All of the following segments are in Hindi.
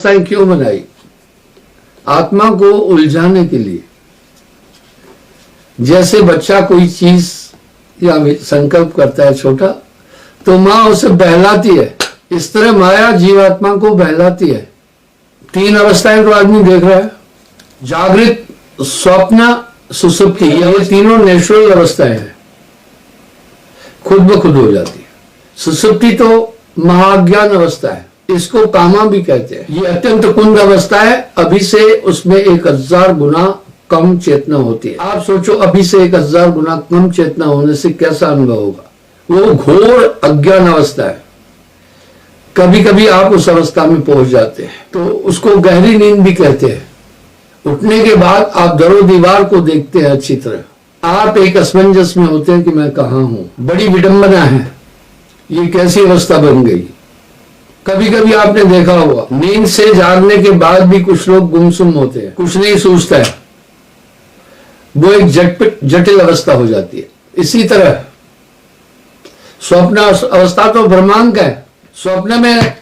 व्यवस्थाएं क्यों बनाई? आत्मा को उलझाने के लिए। जैसे बच्चा कोई चीज या संकल्प करता है छोटा, तो मां उसे बहलाती है। इस तरह माया जीवात्मा को बहलाती है। तीन अवस्थाएं तो आदमी देख रहा है, जागृत, स्वप्न, सुसुप्ति। ये तीनों नेचुरल अवस्थाएं हैं, खुद ब खुद हो जाती है। सुसुप्ति तो महाज्ञान अवस्था है, इसको कामा भी कहते हैं। ये अत्यंत कुंद अवस्था है। अभी से उसमें 1000 गुना कम चेतना होती है। आप सोचो, अभी से 1000 गुना कम चेतना होने से कैसा अनुभव होगा? वो घोर अज्ञान अवस्था है। कभी कभी आप उस अवस्था में पहुंच जाते हैं तो उसको गहरी नींद भी कहते हैं। उठने के बाद आप दरो दीवार को देखते हैं अच्छी तरह। आप एक असमंजस में होते हैं कि मैं कहां हूं। बड़ी विडंबना है, ये कैसी अवस्था बन गई। कभी कभी आपने देखा होगा, नींद से जागने के बाद भी कुछ लोग गुमसुम होते हैं, कुछ नहीं सूझता है। वो एक जटिल अवस्था हो जाती है। इसी तरह स्वप्न अवस्था तो ब्रह्मांड है। स्वप्न में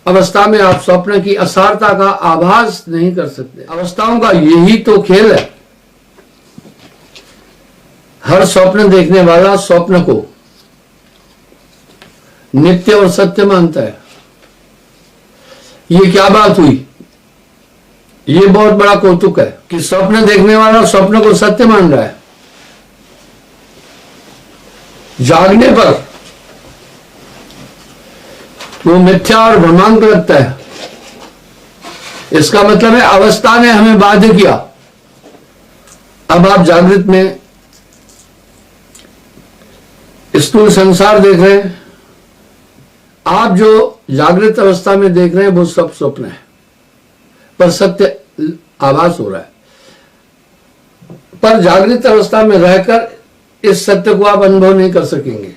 अवस्था में आप स्वप्न की असारता का आभास नहीं कर सकते। अवस्थाओं का यही तो खेल है। हर स्वप्न देखने वाला स्वप्न को नित्य और सत्य मानता है। ये क्या बात हुई? ये बहुत बड़ा कौतुक है कि स्वप्न देखने वाला स्वप्न को सत्य मान रहा है। जागने पर वो मिथ्या और भ्रमांक लगता है। इसका मतलब है अवस्था ने हमें बाध्य किया। अब आप जागृत में स्थूल संसार देख रहे हैं। आप जो जागृत अवस्था में देख रहे हैं वो सब स्वप्न है, पर सत्य आभास हो रहा है। पर जागृत अवस्था में रहकर इस सत्य को आप अनुभव नहीं कर सकेंगे।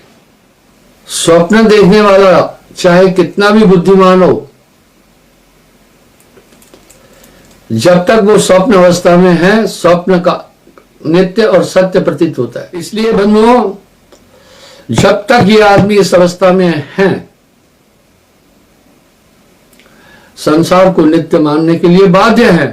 स्वप्न देखने वाला चाहे कितना भी बुद्धिमान हो, जब तक वो स्वप्न अवस्था में है, स्वप्न का नित्य और सत्य प्रतीत होता है। इसलिए बंधुओं, जब तक ये आदमी इस अवस्था में है, संसार को नित्य मानने के लिए बाध्य है।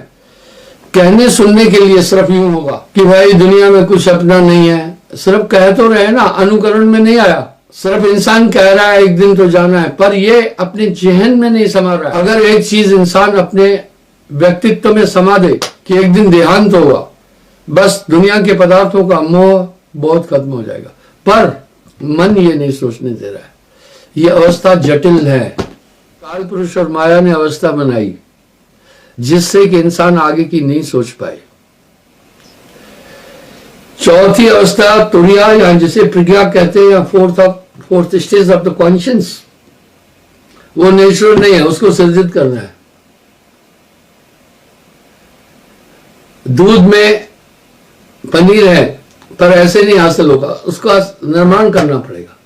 कहने सुनने के लिए सिर्फ यूं होगा कि भाई दुनिया में कुछ अपना नहीं है। सिर्फ कह तो रहे ना, अनुकरण में नहीं आया। सिर्फ इंसान कह रहा है एक दिन तो जाना है, पर ये अपने जहन में नहीं समा रहा है। अगर एक चीज इंसान अपने व्यक्तित्व में समा दे कि एक दिन देहांत होगा, बस दुनिया के पदार्थों का मोह बहुत खत्म हो जाएगा। पर मन ये नहीं सोचने दे रहा है। ये अवस्था जटिल है। काल पुरुष और माया ने अवस्था बनाई जिससे कि इंसान आगे की नहीं सोच पाए। चौथी अवस्था तुरिया, या जिसे प्रज्ञा कहते हैं, या fourth stage of the conscious, वो नेचुरल नहीं है, उसको सृजित करना है। दूध में पनीर है पर ऐसे नहीं हासिल होगा, उसका निर्माण करना पड़ेगा।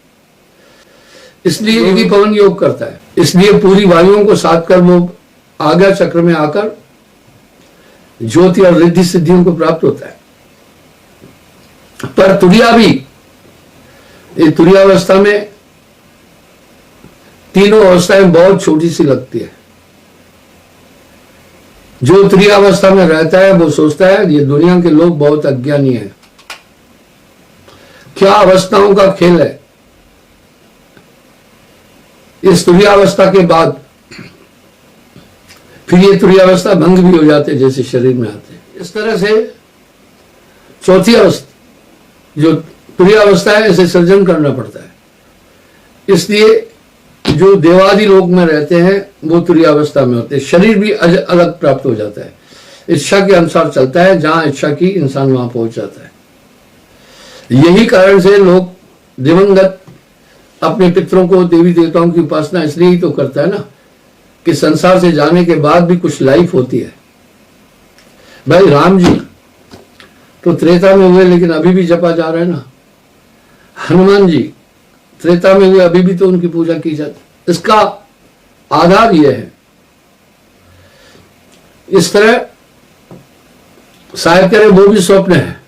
इसलिए योगी पवन योग करता है। इसलिए पूरी वायुओं को साथ कर वो आज्ञा चक्र में आकर ज्योति और रिद्धि सिद्धियों को प्राप्त होता है। पर तुरिया भी, ये तुरियावस्था में तीनों अवस्थाएं बहुत छोटी सी लगती है। जो तुरियावस्था में रहता है वो सोचता है ये दुनिया के लोग बहुत अज्ञानी हैं। क्या अवस्थाओं का खेल है। इस तुरियावस्था के बाद फिर ये तुरियावस्था भंग भी हो जाते हैं, जैसे शरीर में आते हैं। इस तरह से चौथी अवस्था जो तुरियावस्था है, इसे सर्जन करना पड़ता है। इसलिए जो देवादि लोक में रहते हैं वो तुरियावस्था में होते हैं। शरीर भी अलग प्राप्त हो जाता है, इच्छा के अनुसार चलता है। जहां इच्छा की, इंसान वहां पहुंच जाता है। यही कारण से लोग दिवंगत अपने पितरों को, देवी देवताओं की उपासना इसलिए ही तो करता है ना, कि संसार से जाने के बाद भी कुछ लाइफ होती है। भाई राम जी तो त्रेता में हुए, लेकिन अभी भी जपा जा रहा है ना। हनुमान जी त्रेता में हुए, अभी भी तो उनकी पूजा की जाती। इसका आधार यह है। इस तरह शायद करें वो भी स्वप्न है।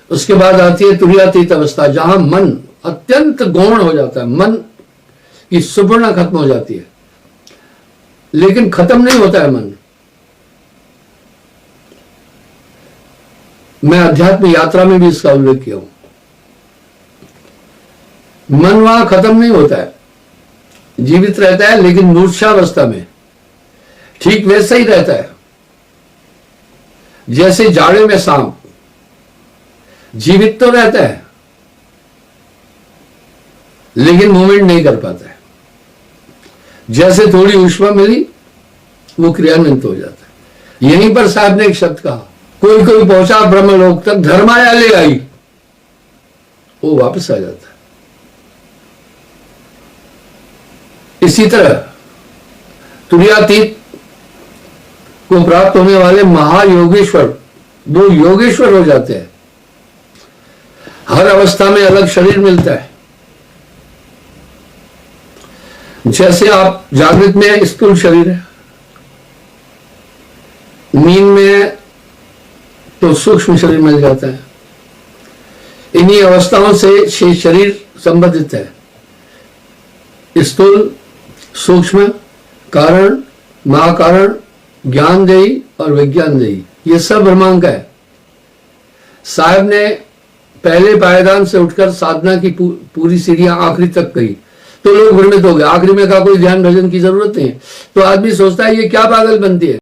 उसके बाद आती है तुरियातीत अवस्था, जहां मन अत्यंत गौण हो जाता है। मन की सुपर्णा खत्म हो जाती है। लेकिन खत्म नहीं होता है मन। मैं अध्यात्म यात्रा में भी इसका उल्लेख किया हूं। मन वहां खत्म नहीं होता है, जीवित रहता है, लेकिन मूर्छावस्था में ठीक वैसा ही रहता है जैसे जाड़े में सांप जीवित तो रहता है लेकिन मूवमेंट नहीं कर पाता है। जैसे थोड़ी ऊष्मा मिली वो क्रियान्वित हो जाता है। यहीं पर साहब ने एक शब्द कहा, कोई कोई पहुंचा ब्रह्मलोक तक, धर्माया ले आई, वो वापस आ जाता है। इसी तरह तुरीयातीत को प्राप्त होने वाले महायोगेश्वर वो योगेश्वर हो जाते हैं। हर अवस्था में अलग शरीर मिलता है। जैसे आप जागृत में स्थूल शरीर है, नींद में तो सूक्ष्म शरीर मिल जाता है। इन्हीं अवस्थाओं से शेष शरीर संबंधित है। स्थूल, सूक्ष्म, कारण, महाकारण, ज्ञानदेही और विज्ञानदेही, ये सब ब्रह्मांड का है। साहब ने पहले पायदान से उठकर साधना की पूरी सीढ़ियां आखिरी तक कही तो लोग भ्रमित हो गए। आखिरी में का कोई ध्यान भजन की जरूरत नहीं है, तो आदमी सोचता है ये क्या पागल बनती है।